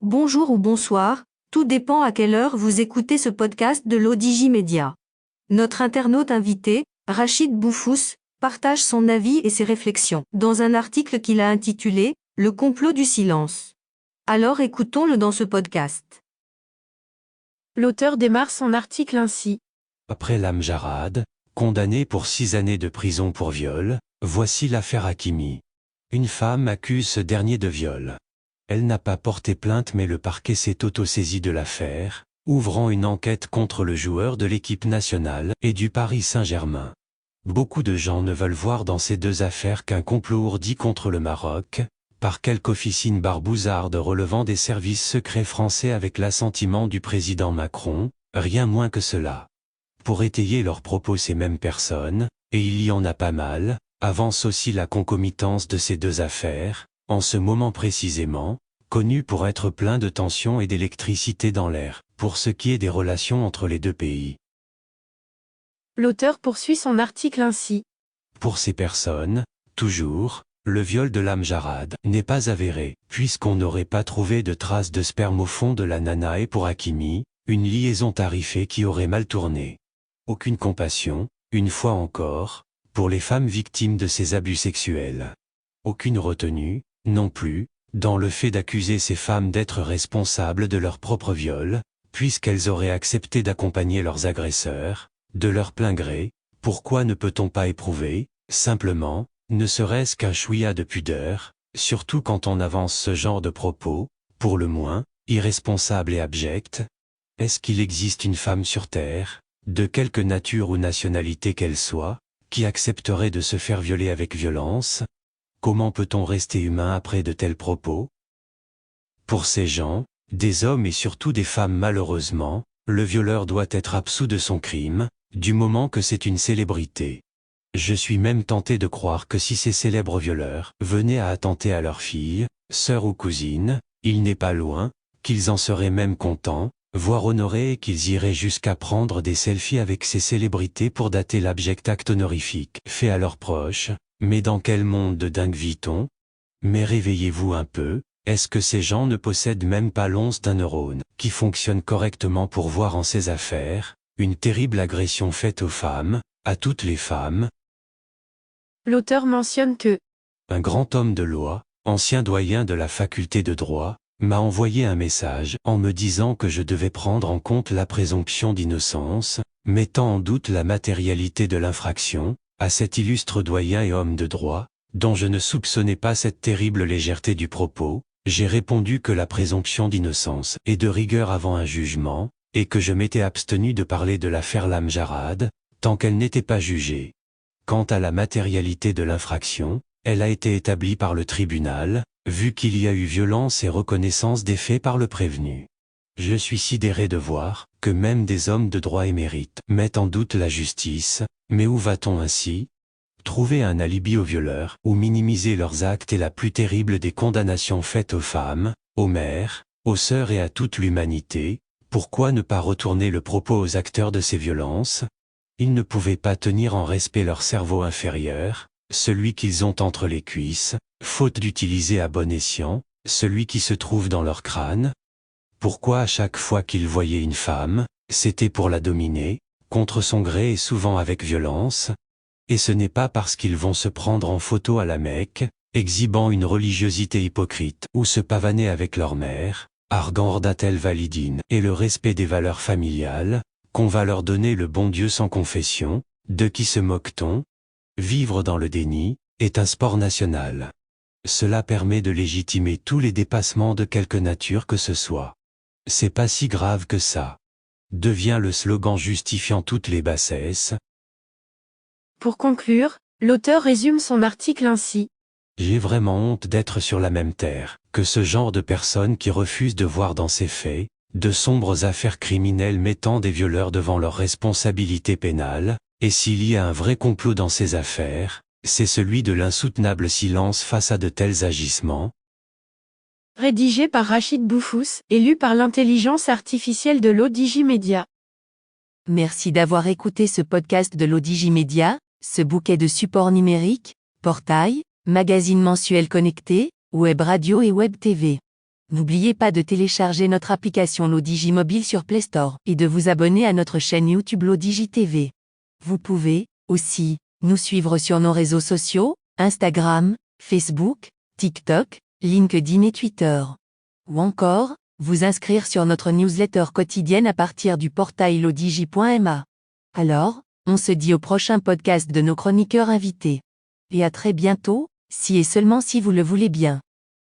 Bonjour ou bonsoir, tout dépend à quelle heure vous écoutez ce podcast de l'ODJ Média. Notre internaute invité, Rachid Boufous, partage son avis et ses réflexions dans un article qu'il a intitulé « Le complot du silence ». Alors écoutons-le dans ce podcast. L'auteur démarre son article ainsi. Après l'Amjarad, condamné pour 6 années de prison pour viol, voici l'affaire Hakimi. Une femme accuse ce dernier de viol. Elle n'a pas porté plainte mais le parquet s'est autosaisi de l'affaire, ouvrant une enquête contre le joueur de l'équipe nationale et du Paris Saint-Germain. Beaucoup de gens ne veulent voir dans ces deux affaires qu'un complot ourdi contre le Maroc, par quelque officine barbouzarde relevant des services secrets français avec l'assentiment du président Macron, rien moins que cela. Pour étayer leurs propos ces mêmes personnes, et il y en a pas mal, avancent aussi la concomitance de ces deux affaires, en ce moment précisément, connu pour être plein de tensions et d'électricité dans l'air, pour ce qui est des relations entre les deux pays. L'auteur poursuit son article ainsi. Pour ces personnes, toujours, le viol de l'Amjarad n'est pas avéré, puisqu'on n'aurait pas trouvé de traces de sperme au fond de la nana et pour Hakimi, une liaison tarifée qui aurait mal tourné. Aucune compassion, une fois encore, pour les femmes victimes de ces abus sexuels. Aucune retenue, non plus, dans le fait d'accuser ces femmes d'être responsables de leur propre viol, puisqu'elles auraient accepté d'accompagner leurs agresseurs, de leur plein gré. Pourquoi ne peut-on pas éprouver, simplement, ne serait-ce qu'un chouïa de pudeur, surtout quand on avance ce genre de propos, pour le moins, irresponsables et abjects? Est-ce qu'il existe une femme sur terre, de quelque nature ou nationalité qu'elle soit, qui accepterait de se faire violer avec violence? Comment peut-on rester humain après de tels propos? Pour ces gens, des hommes et surtout des femmes malheureusement, le violeur doit être absous de son crime, du moment que c'est une célébrité. Je suis même tenté de croire que si ces célèbres violeurs venaient à attenter à leur fille, sœur ou cousine, il n'est pas loin, qu'ils en seraient même contents, voire honorés et qu'ils iraient jusqu'à prendre des selfies avec ces célébrités pour dater l'abject acte honorifique fait à leurs proches. Mais dans quel monde de dingue vit-on? Mais réveillez-vous un peu, est-ce que ces gens ne possèdent même pas l'once d'un neurone, qui fonctionne correctement pour voir en ces affaires, une terrible agression faite aux femmes, à toutes les femmes? L'auteur mentionne que Un grand homme de loi, ancien doyen de la faculté de droit, m'a envoyé un message en me disant que je devais prendre en compte la présomption d'innocence, mettant en doute la matérialité de l'infraction, à cet illustre doyen et homme de droit, dont je ne soupçonnais pas cette terrible légèreté du propos. J'ai répondu que la présomption d'innocence est de rigueur avant un jugement, et que je m'étais abstenu de parler de l'affaire l'Amjarad, tant qu'elle n'était pas jugée. Quant à la matérialité de l'infraction, elle a été établie par le tribunal, vu qu'il y a eu violence et reconnaissance des faits par le prévenu. Je suis sidéré de voir que même des hommes de droit émérites mettent en doute la justice, mais où va-t-on ainsi? Trouver un alibi aux violeurs ou minimiser leurs actes est la plus terrible des condamnations faites aux femmes, aux mères, aux sœurs et à toute l'humanité. Pourquoi ne pas retourner le propos aux acteurs de ces violences? Ils ne pouvaient pas tenir en respect leur cerveau inférieur, celui qu'ils ont entre les cuisses, faute d'utiliser à bon escient, celui qui se trouve dans leur crâne. Pourquoi à chaque fois qu'ils voyaient une femme, c'était pour la dominer, contre son gré et souvent avec violence? Et ce n'est pas parce qu'ils vont se prendre en photo à la Mecque, exhibant une religiosité hypocrite, ou se pavaner avec leur mère, arguant Ordatel Validine et le respect des valeurs familiales, qu'on va leur donner le bon Dieu sans confession. De qui se moque-t-on? Vivre dans le déni est un sport national. Cela permet de légitimer tous les dépassements de quelque nature que ce soit. C'est pas si grave que ça. Devient le slogan justifiant toutes les bassesses. Pour conclure, l'auteur résume son article ainsi. J'ai vraiment honte d'être sur la même terre que ce genre de personnes qui refusent de voir dans ces faits de sombres affaires criminelles mettant des violeurs devant leurs responsabilités pénales, et s'il y a un vrai complot dans ces affaires, c'est celui de l'insoutenable silence face à de tels agissements. Rédigé par Rachid Boufous et lu par l'intelligence artificielle de l'ODJ Média. Merci d'avoir écouté ce podcast de l'ODJ Média, ce bouquet de supports numériques, portail, magazine mensuel connecté, web radio et web TV. N'oubliez pas de télécharger notre application l'Odigi Mobile sur Play Store et de vous abonner à notre chaîne YouTube l'Odigi TV. Vous pouvez, aussi, nous suivre sur nos réseaux sociaux, Instagram, Facebook, TikTok, LinkedIn et Twitter. Ou encore, vous inscrire sur notre newsletter quotidienne à partir du portail lodigi.ma. Alors, on se dit au prochain podcast de nos chroniqueurs invités. Et à très bientôt, si et seulement si vous le voulez bien.